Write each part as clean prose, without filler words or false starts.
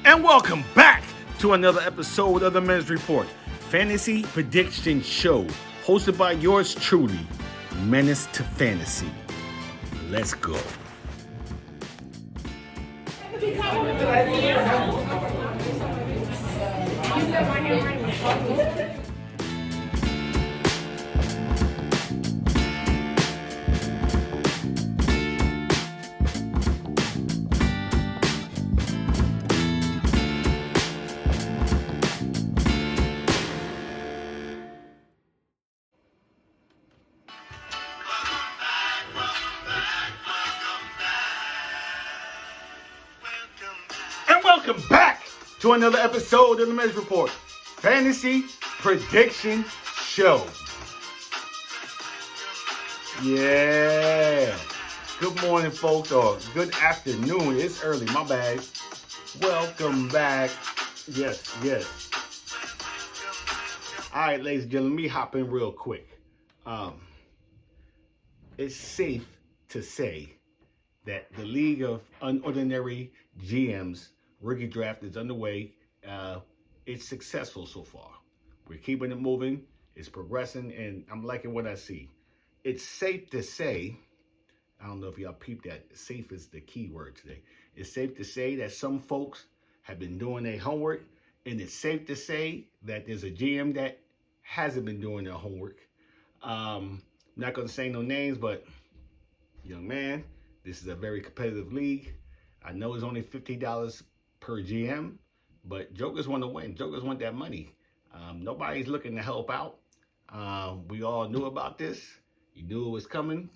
And welcome back to another episode of the Men's Report, Fantasy Prediction Show, hosted by yours truly, Menace to Fantasy. Let's go. And welcome back to another episode of the Men's Report, Fantasy Prediction Show. Yeah. Good morning, folks, or good afternoon. It's early, my bad. Welcome back. Yes. All right, ladies and gentlemen, let me hop in real quick. It's safe to say that the League of Unordinary GMs rookie draft is underway. It's successful so far. We're keeping it moving. It's progressing, and I'm liking what I see. It's safe to say, I don't know if y'all peeped that, safe is the key word today. It's safe to say that some folks have been doing their homework, and it's safe to say that there's a GM that hasn't been doing their homework. I'm not going to say no names, but young man, this is a very competitive league. I know it's only $50 per GM, but Jokers want to win. Jokers want that money. Nobody's looking to help out. We all knew about this. You knew it was coming.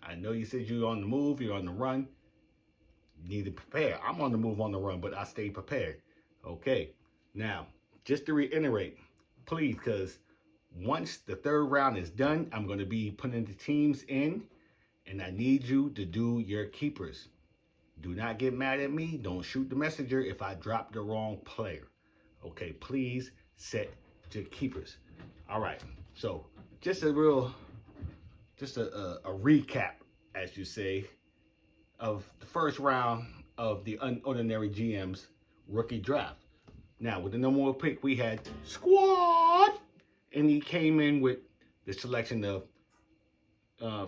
I know you said you're on the move, you're on the run. You need to prepare. I'm on the move, on the run, but I stay prepared. Okay. Now, just to reiterate, please, because once the third round is done, I'm going to be putting the teams in, and I need you to do your keepers. Do not get mad at me. Don't shoot the messenger if I drop the wrong player. Okay, please set your keepers. All right. So just a recap, as you say, of the first round of the Unordinary GM's rookie draft. Now, with the number one pick, we had Squad, and he came in with the selection of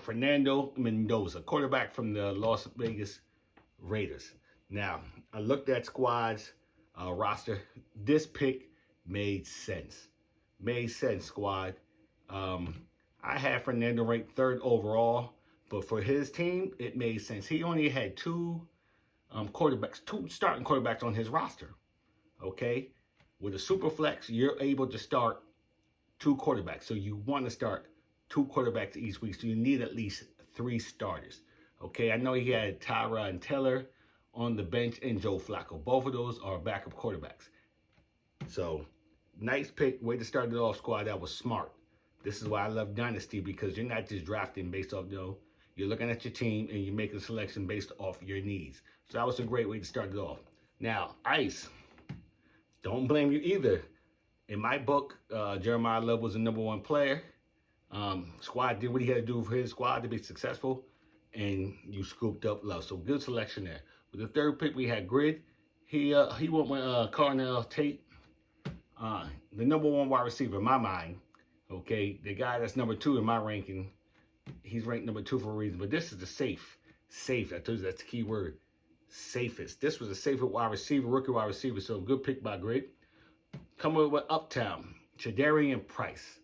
Fernando Mendoza, quarterback from the Las Vegas Raiders. Now, I looked at Squad's roster. This pick made sense. Squad. I had Fernando ranked third overall, but for his team, it made sense. He only had two starting quarterbacks on his roster. Okay? With a super flex, you're able to start two quarterbacks. So you want to start two quarterbacks each week. So you need at least three starters. Okay, I know he had Tyrod Taylor on the bench and Joe Flacco. Both of those are backup quarterbacks. So, nice pick. Way to start it off, Squad. That was smart. This is why I love Dynasty, because you're not just drafting based off, you're looking at your team and you're making a selection based off your needs. So that was a great way to start it off. Now, Ice, don't blame you either. In my book, Jeremiah Love was the number one player. Squad did what he had to do for his squad to be successful, and you scooped up Love. So good selection there. With the third pick, we had Grid. He went with Carnell Tate, the number one wide receiver in my mind. Okay, the guy that's number two in my ranking, he's ranked number two for a reason. But this is the safe. I told you that's the key word. Safest. This was a safer wide receiver, rookie wide receiver. So good pick by Grid. Coming with Uptown, Chadarian Price.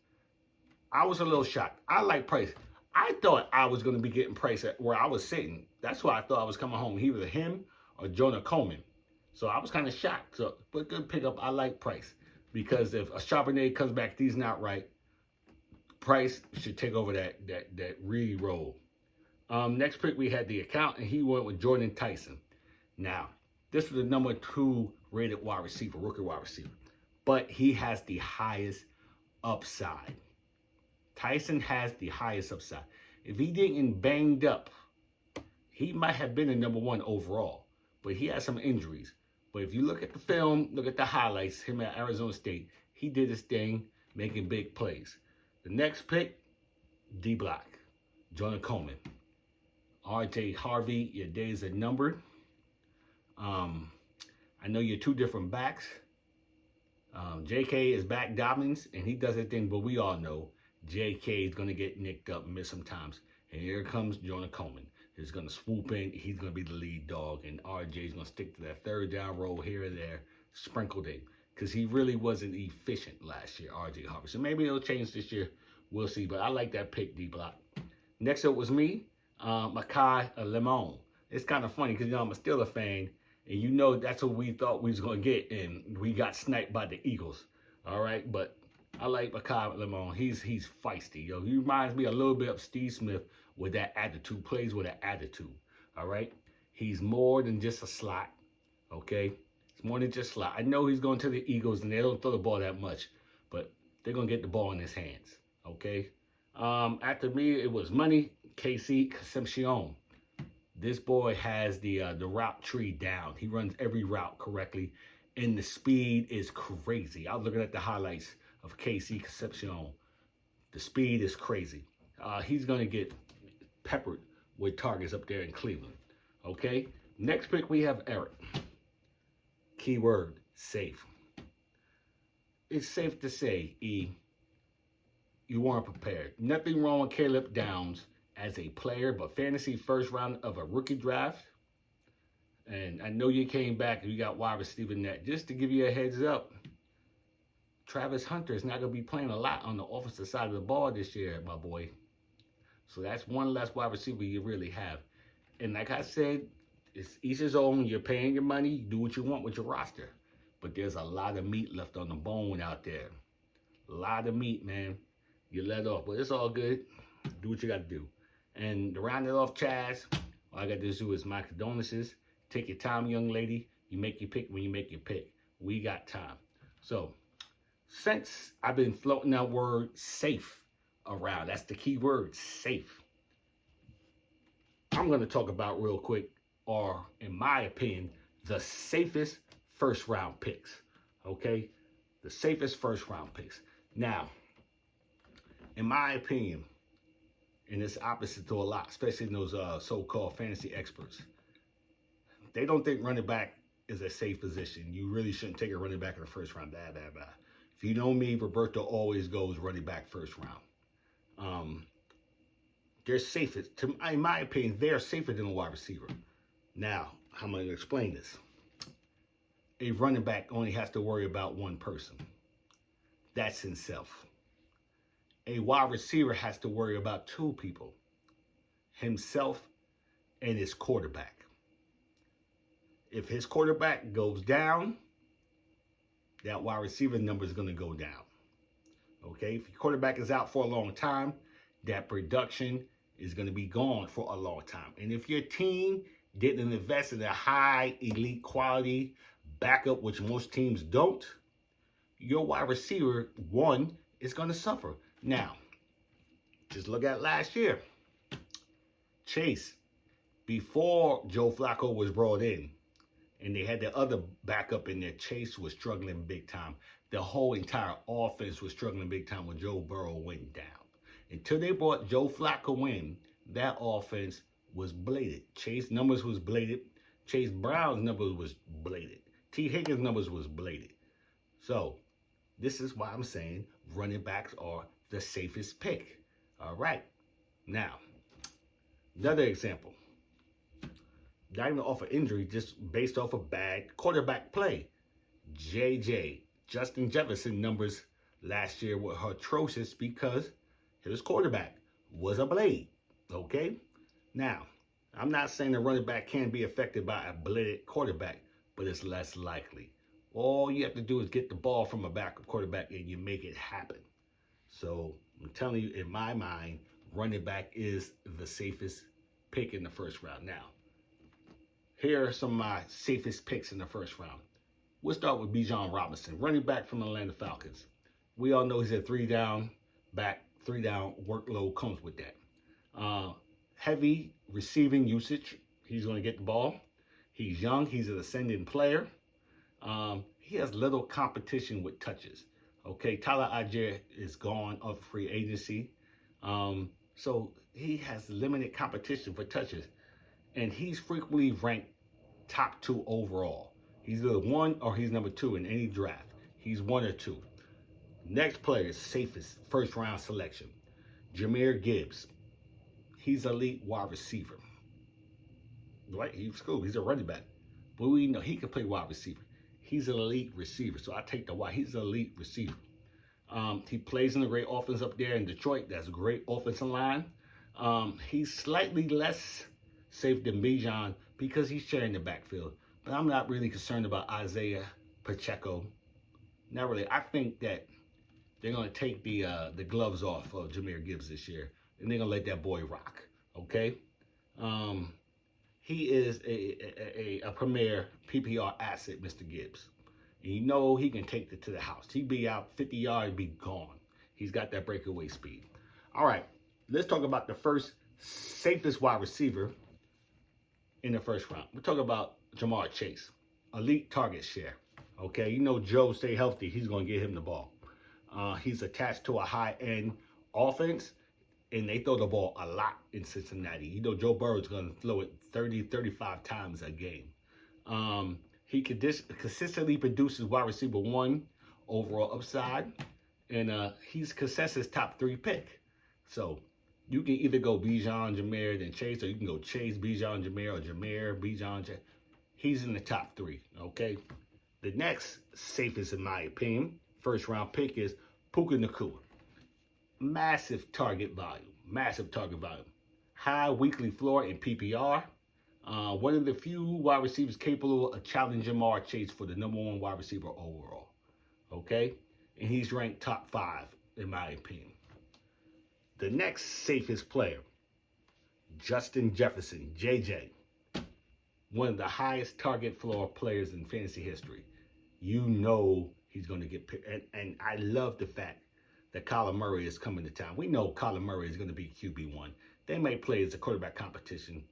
I was a little shocked. I like Price. I thought I was going to be getting Price at where I was sitting. That's why I thought I was coming home. Either him or Jonah Coleman. So I was kind of shocked. So, but good pickup. I like Price. Because if a Charbonnet comes back, he's not right, Price should take over that re-roll. Next pick, we had the account, and he went with Jordan Tyson. Now, this was the number two rated wide receiver, rookie wide receiver. But he has the highest upside. Tyson has the highest upside. If he didn't banged up, he might have been a number one overall. But he had some injuries. But if you look at the film, look at the highlights, him at Arizona State, he did his thing, making big plays. The next pick, D-Block, Jonah Coleman. RJ Harvey, your days are numbered. I I know you're two different backs. JK is back dominance, and he does his thing, but we all know JK is going to get nicked up and miss sometimes. And here comes Jonah Coleman. He's going to swoop in. He's going to be the lead dog, and RJ is going to stick to that third down roll here and there, sprinkled in. Because he really wasn't efficient last year, RJ Harvey. So maybe it'll change this year. We'll see. But I like that pick, D-Block. Next up was me, Makai Lemon. It's kind of funny because, I'm a Steelers fan. And that's what we thought we was going to get. And we got sniped by the Eagles. All right. But I like Makai Lemon. He's feisty. Yo, he reminds me a little bit of Steve Smith with that attitude. Plays with an attitude. All right. He's more than just a slot. Okay. It's more than just slot. I know he's going to the Eagles and they don't throw the ball that much. But they're going to get the ball in his hands. Okay. After me, it was Money, KC Concepcion. This boy has the route tree down. He runs every route correctly, and the speed is crazy. I was looking at the highlights of KC Concepcion. The speed is crazy. He's going to get peppered with targets up there in Cleveland. Okay? Next pick, we have Eric. Keyword, safe. It's safe to say, E, you weren't prepared. Nothing wrong with Caleb Downs as a player, but fantasy first round of a rookie draft. And I know you came back and you got wide receiver net. Just to give you a heads up, Travis Hunter is not going to be playing a lot on the offensive side of the ball this year, my boy. So that's one less wide receiver you really have. And like I said, it's each his own. You're paying your money. You do what you want with your roster. But there's a lot of meat left on the bone out there. A lot of meat, man. You let off. But it's all good. Do what you got to do. And to round it off, Chaz, all I got to do is my condolences. Take your time, young lady. You make your pick when you make your pick. We got time. So, since I've been floating that word safe around, that's the key word, safe. I'm going to talk about real quick, or in my opinion, the safest first round picks. Okay? The safest first round picks. Now, in my opinion, and it's opposite to a lot, especially in those so-called fantasy experts. They don't think running back is a safe position. You really shouldn't take a running back in the first round. Blah, blah, blah. If you know me, Roberto always goes running back first round. They're safest. In my opinion, they're safer than a wide receiver. Now, how am I going to explain this? A running back only has to worry about one person. That's himself. A wide receiver has to worry about two people, himself and his quarterback. If his quarterback goes down, that wide receiver number is going to go down. Okay? If your quarterback is out for a long time, that production is going to be gone for a long time. And if your team didn't invest in a high elite quality backup, which most teams don't, your wide receiver, one, is going to suffer. Now, just look at last year. Chase, before Joe Flacco was brought in, and they had the other backup in there, Chase was struggling big time. The whole entire offense was struggling big time when Joe Burrow went down. Until they brought Joe Flacco in, that offense was bladed. Chase numbers was bladed. Chase Brown's numbers was bladed. T. Higgins' numbers was bladed. So, this is why I'm saying running backs are the safest pick. All right. Now, another example. Not even off of injury, just based off of bad quarterback play. Justin Jefferson numbers last year were atrocious because his quarterback was a blade. Okay? Now, I'm not saying the running back can be affected by a bladed quarterback, but it's less likely. All you have to do is get the ball from a backup quarterback and you make it happen. So I'm telling you, in my mind, running back is the safest pick in the first round. Now, here are some of my safest picks in the first round. We'll start with Bijan Robinson, running back from the Atlanta Falcons. We all know he's a 3-down back, 3-down workload comes with that. Heavy receiving usage. He's going to get the ball. He's young. He's an ascending player. He has little competition with touches. Okay, Tyler Allgeier is gone off free agency. So he has limited competition for touches. And he's frequently ranked top 2 overall. He's either 1 or he's number 2 in any draft. He's 1 or 2. Next player, safest first round selection, Jahmyr Gibbs. He's elite wide receiver. Right? He's cool. He's a running back. But we know he can play wide receiver. He's an elite receiver. So I take the wide. He's an elite receiver. He plays in a great offense up there in Detroit. That's a great offensive line. He's slightly less safe than Bijan because he's sharing the backfield. But I'm not really concerned about Isaiah Pacheco. Not really. I think that they're going to take the gloves off of Jahmyr Gibbs this year, and they're going to let that boy rock. Okay? He is a premier PPR asset, Mr. Gibbs. And you know he can take it to the house. He'd be out 50 yards and be gone. He's got that breakaway speed. All right, let's talk about the first safest wide receiver in the first round. We're talking about Jamar Chase, elite target share. Okay, you know Joe, stay healthy. He's going to get him the ball. He's attached to a high-end offense, and they throw the ball a lot in Cincinnati. You know Joe Burrow's going to throw it 30, 35 times a game. He consistently produces wide receiver 1 overall upside, and he's consensus top 3 pick. So you can either go Bijan, Jahmyr, then Chase, or you can go Chase, Bijan, Jahmyr, or Jahmyr, Bijan. He's in the top 3, okay? The next safest, in my opinion, first round pick is Puka Nacua. Massive target volume. High weekly floor in PPR. One of the few wide receivers capable of challenging Jamar Chase for the number 1 wide receiver overall. Okay? And he's ranked top 5, in my opinion. The next safest player, Justin Jefferson, JJ. One of the highest target floor players in fantasy history. You know he's going to get picked. And I love the fact that Kyler Murray is coming to town. We know Kyler Murray is going to be QB1. They may play as a quarterback competition,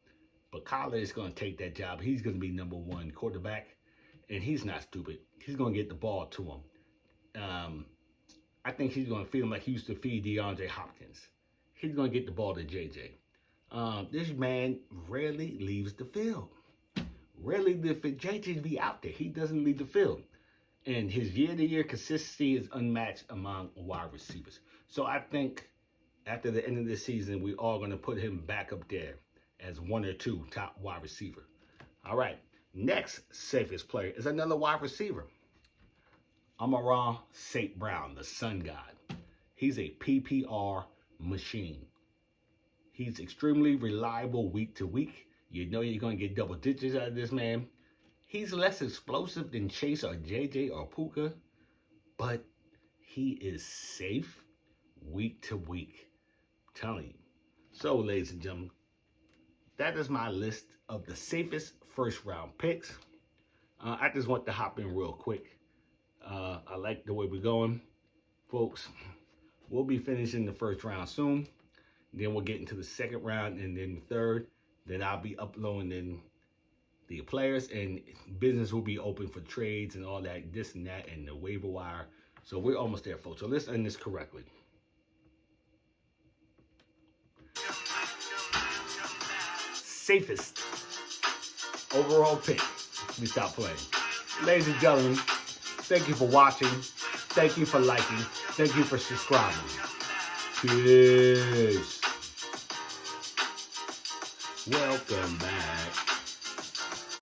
but Kyler is going to take that job. He's going to be number 1 quarterback, and he's not stupid. He's going to get the ball to him. I think he's going to feed him like he used to feed DeAndre Hopkins. He's going to get the ball to JJ. This man rarely leaves the field. JJ be out there. He doesn't leave the field. And his year-to-year consistency is unmatched among wide receivers. So I think after the end of the season, we're all going to put him back up there as 1 or 2 top wide receiver. All right, next safest player is another wide receiver. Amon-Ra St. Brown, the Sun God. He's a PPR machine. He's extremely reliable week to week. You know you're going to get double digits out of this man. He's less explosive than Chase or JJ or Puka, but he is safe week to week. I'm telling you. So, ladies and gentlemen, that is my list of the safest first round picks. I just want to hop in real quick. I like the way we're going. Folks, we'll be finishing the first round soon. Then we'll get into the second round and then the third. Then I'll be uploading the players, and business will be open for trades and all that, this and that, and the waiver wire. So we're almost there, folks. So let's end this correctly. Safest overall pick. We stop playing. Ladies and gentlemen, thank you for watching. Thank you for liking. Thank you for subscribing. Peace. Welcome back.